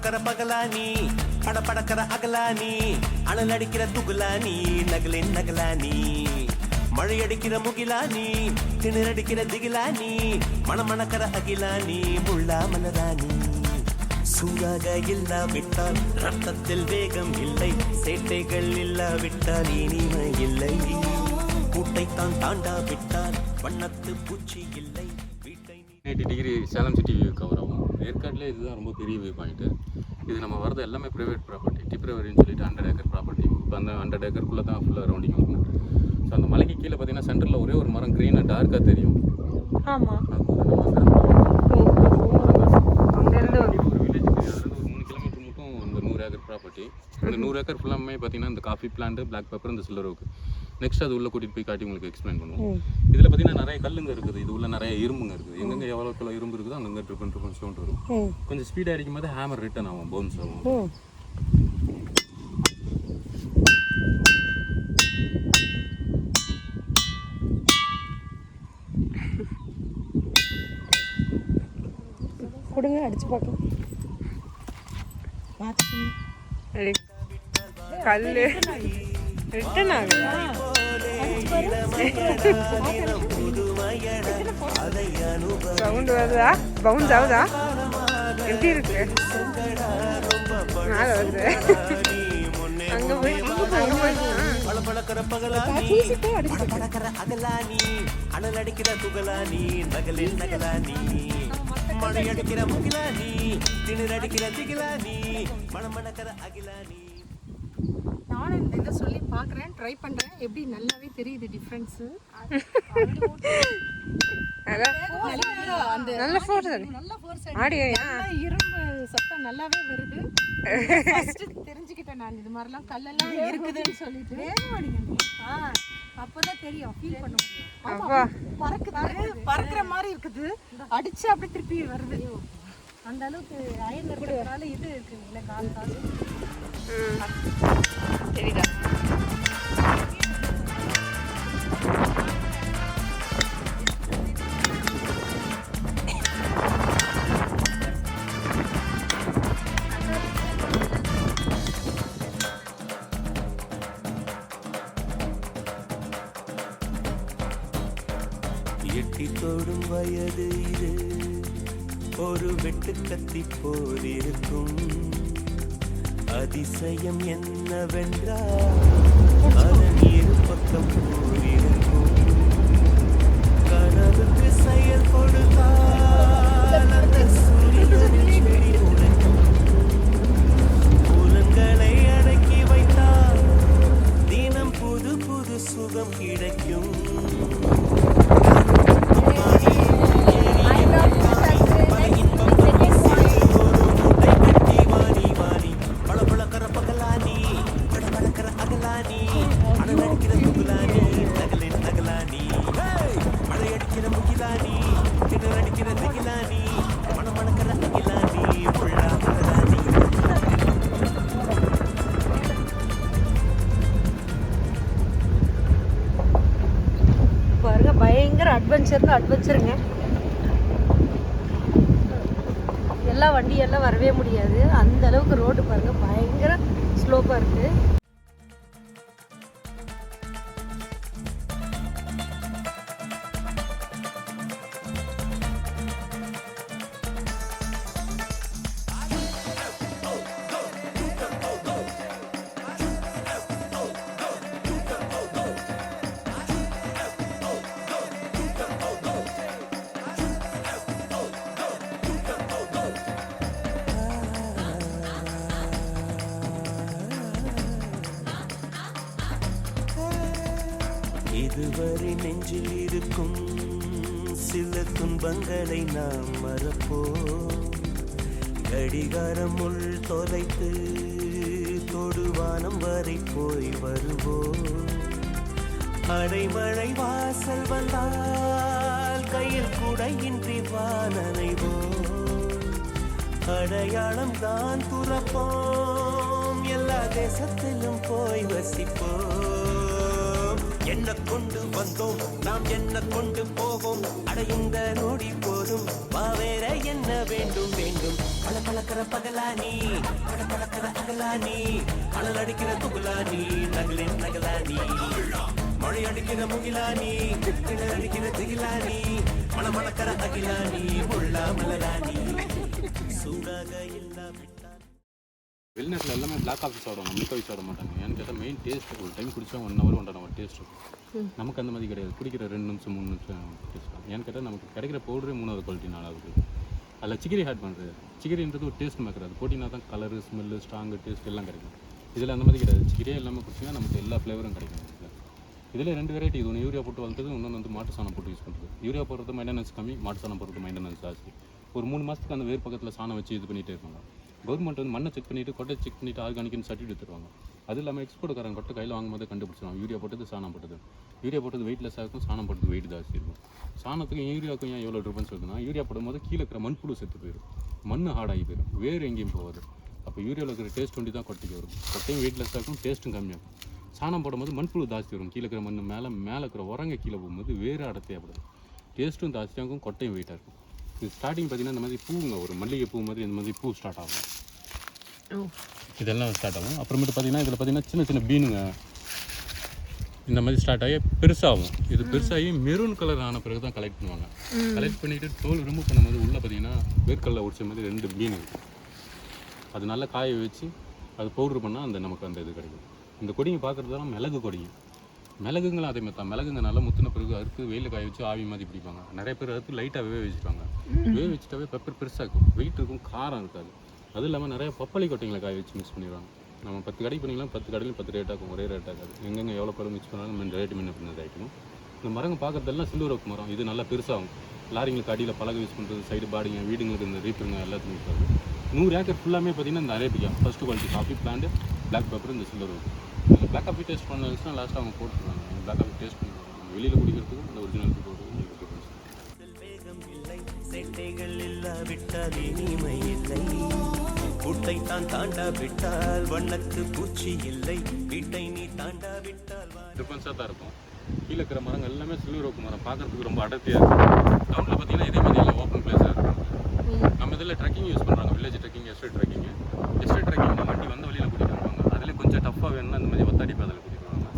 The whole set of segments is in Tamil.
பளபளக்கிற பகலானி படபடக்கிற அகலானி அனல் அடிக்கிற துகுலானி நகலின் நகலானி மழையடிக்கிற முகிலானி திணறடிக்கிற திகிலானி மணமணக்கிற அகிலானி முள்ளா மலராணி சூடாக இல்லாவிட்டால் ரத்தத்தில் வேகம் இல்லை சேட்டைகள் இல்லாவிட்டால் இனிமை இல்லை கூட்டைத்தான் தாண்டாவிட்டால் வண்ணத்து பூச்சி இல்லை. 80 degree Salem city view cover ஆகும். ஏற்காட்டில் இதுதான் ரொம்ப பெரிய வியூ பாயிண்ட்டு. இது நம்ம வரது எல்லாமே ப்ரைவேட் ப்ராப்பர்ட்டி, டிப்ரவரின்னு சொல்லிட்டு 100 ஏக்கர் ப்ராப்பர்ட்டி. இப்போ அந்த 100 ஏக்கருக்குள்ளே தான் ஃபுல்லாக ரவுண்டிங் இருக்கும். ஸோ அந்த மலைக்கு கீழே பார்த்தீங்கன்னா சென்டரில் ஒரே ஒரு மரம் க்ரீனாக டார்க்காக தெரியும். ஆமாம், அங்கேருந்து ஒரு வில்லேஜ் அதுலேருந்து ஒரு 3 கிலோமீட்டர் மட்டும் இந்த 100 ஏக்கர் ப்ராப்பர்ட்டி. இந்த 100 ஏக்கர் ஃபுல்லாமே பார்த்தீங்கன்னா இந்த காஃபி பிளான்ட்டு, பிளாக் பெப்பர், இந்த சில்லர் ஓக்கு. நெக்ஸ்ட் அது உள்ளே கூட்டிகிட்டு போய் காட்டி உங்களுக்கு எக்ஸ்பிளைன் பண்ணுவோம். இதில் பார்த்தீங்கன்னா நிறைய கல்லுங்க இருக்குது, இது உள்ள நிறைய இரும்புங்க இருக்குது. எங்கெங்கே எவ்வளோ இரும்பு இருக்குதோ அங்கங்கே ட்ரிப்பன் சவுண்ட் வரும். கொஞ்சம் ஸ்பீடாக அடிக்கும் போது ஹேமர் ரிட்டர்ன் ஆகும், பவுன்ஸ் ஆகும். கொடுங்க அடிச்சு பார்க்கலாம். கல் ரிட்டன் ஆகுதா? சவுண்ட் வருதா? பவுன்ஸ் ஆகுதா? எப்படி இருக்கு? மேலே வருது. அங்கே போய் அனல் அடிக்கிற துகலானி நகலில் நகலானி மழையடிக்கிற முகிலானி திணறடிக்கிற திகிலானி மணமணக்கிற அகிலானி. நானும் இதை சொல்லி பார்க்குறேன், ட்ரை பண்ணுறேன். எப்படி நல்லாவே தெரியுது டிஃப்ரென்ஸு. நல்ல ஃபோர்ஸ் ஆடியோ இரும்பு சத்தம் நல்லாவே வருது. தெரிஞ்சுக்கிட்டேன் நான் இது மாதிரிலாம் கல்லெல்லாம் இருக்குதுன்னு சொல்லிட்டு. அப்போதான் தெரியும், ஃபீல் பண்ண முடியும். பறக்குற மாதிரி இருக்குது, அடிச்சு அப்படியே திருப்பி வருது. அந்த அளவுக்கு அயன் இருக்கிறதுனால இது இருக்கு இல்லை கால் சரிதா. எட்டி தோடும் வயது இது, ஒரு வெட்டு கத்தி போல் இருக்கும். அதிசயம் என்னவென்றால் அதன் இரு பக்கம் போல் இருக்கும். கனவுக்கு செயல் கொடுத்தால் அந்த சூரியனில் செடி உடைக்கும். புலன்களை அடக்கி வைத்தால் தினம் புது புது சுகம் கிடைக்கும். பயங்கர அட்வென்ச்சருங்க. எல்லா வண்டியெல்லாம் வரவே முடியாது, அந்த அளவுக்கு ரோடு பாருங்க, பயங்கர ஸ்லோப்பாக இருக்கு. இதுவரை நெஞ்சில் இருக்கும் சில துன்பங்களை நாம் மறப்போம். கடிகாரம் உள் தொலைத்து தொடுவானம் வரை போய் வருவோம். அடைமழை வாசல் வந்தால் கையில் குடையின்றி வானனைவோம். அடையாளம் தான் துறப்போம், எல்லா தேசத்திலும் போய் வசிப்போம். என்ன கொண்டு வந்தோம் நாம் என்ன கொண்டு போவோம் அட இந்த நொடி போதும் வேற என்ன வேண்டும் வேண்டும் பல பழக்கிற பகலானி பட பழக்கிற அகலானி அனல் அடிக்கிற துகுலானி நகலின் நகலானி மழை அடிக்கிற முகிலானி கிணல் அடிக்கிற திகிலானி மணமணக்கிற அகிலானி முள்ளா மலராணி சூடாக இல்லாவிட்டால் வெளிநாட்டில் எல்லாமே பிளாக் காஃபி சாப்பிடுவாங்க, மில்க் காஃபி சாப்பிட மாட்டாங்க. ஏன்னு கேட்டால் மெயின் டேஸ்ட் ஒரு டைம் குடிச்சா 1 hour 1.5 hour டேஸ்ட் இருக்கும். நமக்கு அந்த மாதிரி கிடையாது, குடிக்கிற 2 நிமிஷம் 3 நிமிஷம் டேஸ்ட் தான். ஏன்னு கேட்டால் நமக்கு கிடைக்கிற பவுடரே 3வது குவாலிட்டி 4வது. அதில் சிக்கரி ஆட் பண்ணுறது, சிக்கரின்றது ஒரு டேஸ்ட் மேக்கர். அது போட்டினா தான் கலரு ஸ்மெல்லு ஸ்ட்ராங்கு டேஸ்ட் எல்லாம் கிடைக்கும். இதில் அந்த மாதிரி கிடையாது, சிக்கரியே எல்லாமே குடிச்சிங்கன்னா நமக்கு எல்லா ஃப்ளேவரும் கிடைக்கும். இதில் 2 வெரைட்டி, இது ஒன்று யூரியா போட்டு வளர்த்தது, இன்னொன்று வந்து மாட்டு சாணம் போட்டு யூஸ் பண்ணுறது. யூரியா போடுறது மெயின்டெனன்ஸ் கம்மி, மாட்டு சாணம் போடுறது மெயின்டெனன்ஸ் ஜாஸ்தி. ஒரு 3 மாதத்துக்கு அந்த வேர் பக்கத்தில் சாணம் வச்சு இது பண்ணிகிட்டே இருப்பாங்க. கவர்மெண்ட் வந்து மண்ணை செக் பண்ணிவிட்டு கொட்டை செக் பண்ணிவிட்டு ஆர்கானிக்னு சர்டிஃபிகேட் தருவாங்க. அது இல்லாமல் எக்ஸ்போர்ட்காரங்க கொட்டை கையில் வாங்கும்போது கண்டுபிடிச்சிருவாங்க யூரியா போட்டது சாணம் போட்டது. யூரியா போட்டது வெயிட்லெஸ்ஸாக இருக்கும், சாணம் போட்டது வெயிட் ஜாஸ்தி இருக்கும். சாணத்துக்கும் யூரியாவுக்கும் ஏன் எவ்வளோ டிஃபரன்ஸ் இருக்குன்னா, யூரியா போடும்போது கீழே இருக்கிற மண்புழு செத்து போயிடும், மண் ஹார்டாகி போயிடும், வேறு எங்கேயும் போகாது. அப்போ யூரியாவில் இருக்கிற டேஸ்ட் ஒண்டி தான் கொட்டைக்கு வரும். கொட்டையும் வெயிட்லெஸ்ஸாக இருக்கும், டேஸ்ட்டும் கம்மியாகும். சாணம் போடும்போது மண்புழு ஜாஸ்தி வரும், கீழே இருக்கிற மண் மேலே இருக்கிற உரங்க கீழே போகும்போது வேறு அடர்த்தியாகப்படும், டேஸ்ட்டும் ஜாஸ்தியாக இருக்கும், கொட்டையும் வெயிட்டாக இருக்கும். இது ஸ்டார்டிங் பார்த்தீங்கன்னா இந்த மாதிரி பூங்க ஒரு மல்லிகை பூ மாதிரி இந்த மாதிரி பூ ஸ்டார்ட் ஆகும், இதெல்லாம் ஸ்டார்ட் ஆகும். அப்புறமேட்டு பார்த்தீங்கன்னா இதில் பார்த்தீங்கன்னா சின்ன சின்ன பீனுங்க இந்த மாதிரி ஸ்டார்ட் ஆகி பெருசாகும். இது பெருசாகி மெரூன் கலர் ஆன பிறகு தான் கலெக்ட் பண்ணுவாங்க. கலெக்ட் பண்ணிவிட்டு தோல் ரிமூவ் பண்ணும்போது உள்ளே பார்த்தீங்கன்னா வேர்க்கடலை உடிச்ச மாதிரி 2 பீன் இருக்குது. அது நல்லா காய வச்சு அது பவுட்ரு பண்ணால் அந்த நமக்கு அந்த இது கிடைக்கும். இந்த கொடிங்க பார்க்குறதுலாம் மிளகு கொடிங்க, மிளகுங்களும் அதே மாதிரி தான். மிளகுங்க நல்லா முத்தின பிறகு அறுத்து வெயிலில் காய வச்சு ஆவி மாதிரி பிடிப்பாங்க. நிறைய பேர் அறுத்து லைட்டாக வேக வச்சுருவாங்க. வேக வச்சுட்டாவே பெப்பர் பெருசாக இருக்கும், வெயிட் இருக்கும், காரம் இருக்காது. அதுவும் இல்லாமல் நிறைய பப்பாளி கொட்டைங்களை காய வச்சு மிக்ஸ் பண்ணிடுவாங்க. நம்ம 10 கடைக்கு பண்ணிக்கலாம், 10 கடையிலும் 10 ரேட் ஆகும், ஒரே ரேட் ஆகாது. எங்கெங்கே எவ்வளோ பழம் மிக்ஸ் பண்ணாலும் ரேட்டு முன்ன பண்ணது ஆகிடும். இந்த மரங்க பார்க்குறதெல்லாம் சில்வர் ஓக் மரம், இது நல்லா பெருசாகும். லாரிங்களுக்கு அடியில் பழக யூஸ் பண்ணுறது, சைடு பாடிங்க, வீடுங்களுக்கு இந்த ரீப்பருங்க எல்லாத்துக்கும் யூஸ் ஆகுது. 100 ஏக்கர் ஃபுல்லாமே பார்த்தீங்கன்னா இந்த arabica first quality coffee plant, black pepper, இந்த சில்வர் ஓக். இந்த பிளாக் காஃபி டேஸ்ட் பண்ணதுன்னா லாஸ்ட்டாக அவங்க போட்டுருவாங்க. பிளாக் காஃபி டேஸ்ட் பண்ணுவாங்க, நம்ம வெளியில் குடிக்கிறதுக்கும் இந்த ஒரிஜினல் செட்டைகள் இல்லாவிட்டால் இனிமை இல்லை, கூட்டை தான் தாண்டாவிட்டால் வண்ணத்து பூச்சி இல்லை, வீட்டை நீ தாண்டாவிட்டால் டிஃபரன்ஸாக தான் இருக்கும். கீழே இருக்கிற மரங்கள் எல்லாமே சில்வர் ஓக் மரம், பார்க்குறதுக்கு ரொம்ப அடர்த்தியாக இருக்கும். டவுனில் பார்த்தீங்கன்னா இதே மாதிரி எல்லாம் ஓப்பன் பிளேஸாக இருக்கும். நம்ம இதில் ட்ரெக்கிங் யூஸ் பண்ணுறாங்க, village trekking, estate trekking. Estate ட்ரெக்கிங்னா வண்டி வந்த வழியில் கூட்டிகிட்டு வருவாங்க, அதில் கொஞ்சம் டஃப்பாக வேணும்னா இந்த மாதிரி ஒத்தாடி பாதையில் கூட்டிகிட்டு வருவாங்க.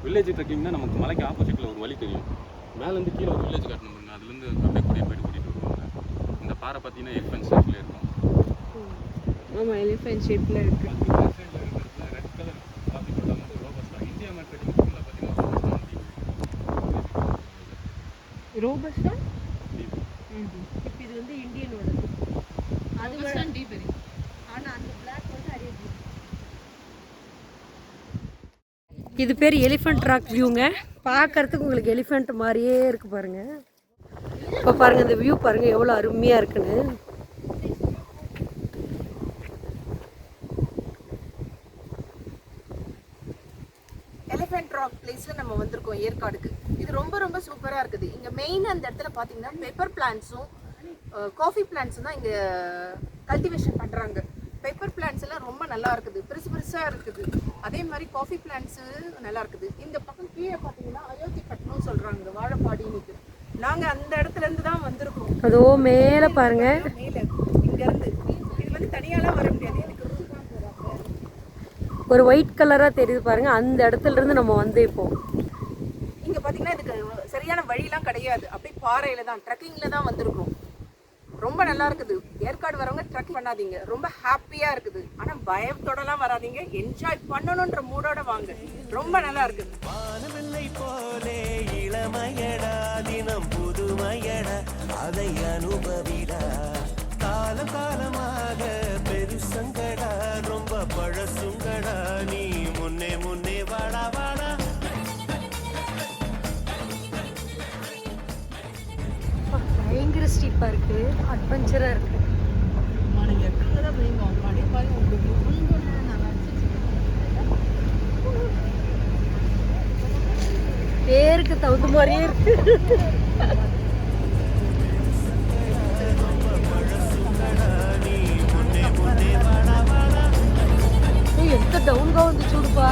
வில்லேஜ் ட்ரெக்கிங்னா நமக்கு மலைக்கு ஆப்போசிட்டில் ஒரு வழி தெரியும், மேலேருந்து கீழே ஒரு வில்லேஜ் காட்டணும் பாருங்க, அதுலேருந்து அப்படியே கூட்டிகிட்டு போயிட்டு வருவாங்க. இந்த பாறை பார்த்தீங்கன்னா எலிஃபென்ட் ஷேப்பில் இருக்கும். ஆமாம், எலிஃபென்ட் ஷேப்பில் இருக்குது. ரெட் கலர் காஃபி தோட்டம் வந்து ரோபஸ்டா. இந்தியா மார்க்கெட்டிங் ஃபுல்லாக பார்த்தீங்கன்னா ரோபஸ்டா. இப்போ இது வந்து இந்தியனோட, அது டீபெரி. ஆனால் அந்த பிளாக் வந்து அரேபியன். இது பேர் எலிஃபென்ட் ராக் வியூங்க. பார்க்கறதுக்கு உங்களுக்கு எலிஃபென்ட் மாதிரியே இருக்கு பாருங்க. இப்போ பாருங்க இந்த வியூ பாருங்க எவ்வளோ அருமையாக இருக்குன்னு. எலிஃபென்ட் ராக் பிளேஸில் நம்ம வந்திருக்கோம், ஏற்காடுக்கு. இது ரொம்ப ரொம்ப சூப்பராக இருக்குது. இங்கே மெயின் அந்த இடத்துல பார்த்தீங்கன்னா பெப்பர் பிளான்ட்ஸும் காஃபி பிளான்ட்ஸும் தான் இங்கே கல்டிவேஷன் பண்ணுறாங்க. பெப்பர் பிளான்ட்ஸ் எல்லாம் ரொம்ப நல்லா இருக்குது, பெருசு பெருசாக இருக்குது. அதே மாதிரி காஃபி பிளான்ட்ஸு நல்லா இருக்குது. இந்த பக்கம் கீழே பார்த்தீங்கன்னா அயோத்தி கட்டணும்னு சொல்கிறாங்க, வாழைப்பாடின்னு. நாங்கள் அந்த இடத்துலேருந்து தான் வந்திருக்கோம். அதோ மேலே பாருங்க, மேலே இங்கேருந்து இது வந்து தனியாலாம் வர முடியாது, எனக்கு ஒரு ஒயிட் கலராக தெரியுது பாருங்க, அந்த இடத்துல இருந்து நம்ம வந்து இப்போ இங்கே பார்த்தீங்கன்னா இதுக்கு சரியான வழியெலாம் கிடையாது, அப்படியே பாறையில் தான் ட்ரெக்கிங்கில் தான் வந்திருக்கோம். ரொம்ப நல்லா இருக்குது. ஏற்காடு வரவங்க ட்ரெக் பண்ணாதீங்க, ரொம்ப ஹாப்பியாக இருக்குது. ஆனால் பயத்தோடலாம் வராதிங்க, என்ஜாய் பண்ணணுன்ற மூடோட வாங்க, ரொம்ப நல்லா இருக்குது. வானவில்லை போலே இளமையடா, தினம் புதுமையடா, அதை அனுபவிடா, காலம் காலமாக பெருசங்கடா, ரொம்ப பழசுங்கடா, நீ முன்னே முன்னே வாடா வாடா. பயங்கர ஸ்டீப்பாக இருக்குது, அட்வென்ச்சராக இருக்குது. பேருக்கு தகுந்த மாதிரியே இருக்கு. ఎంత డౌన్గా ఉంది చూడుపా.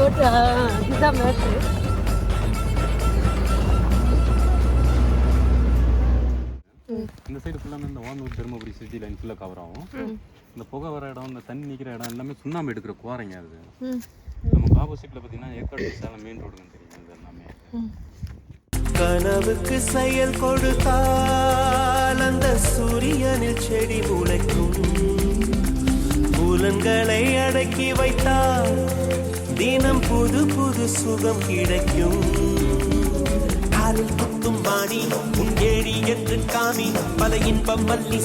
போட்டு இதுதான் மேட்ரு. இந்த சைடு ஃபுல்லாக இந்த ஓமூர் தருமபுரி சிட்டி லைன் ஃபுல்லாக கவர் ஆகும். இந்த புகை வர இடம், இந்த தண்ணி நிற்கிற இடம் எல்லாமே சுண்ணாம்பு எடுக்கிற குவாரைங்க அது. நமக்கு ஆப்போசிட்டில் பார்த்தீங்கன்னா ஏற்காடு சேலம் மெயின் ரோடுன்னு தெரியும் இது எல்லாமே. கனவுக்கு செயல் கொடுத்தால் அந்த சூரியனில் செடி முளைக்கும். புலன்களை அடக்கி வைத்தால் தினம் புது புது சுகம் கிடைக்கும். காலில் குத்தும் வாணி உன் ஏழி என்று காமி பல இன்பம் வள்ளி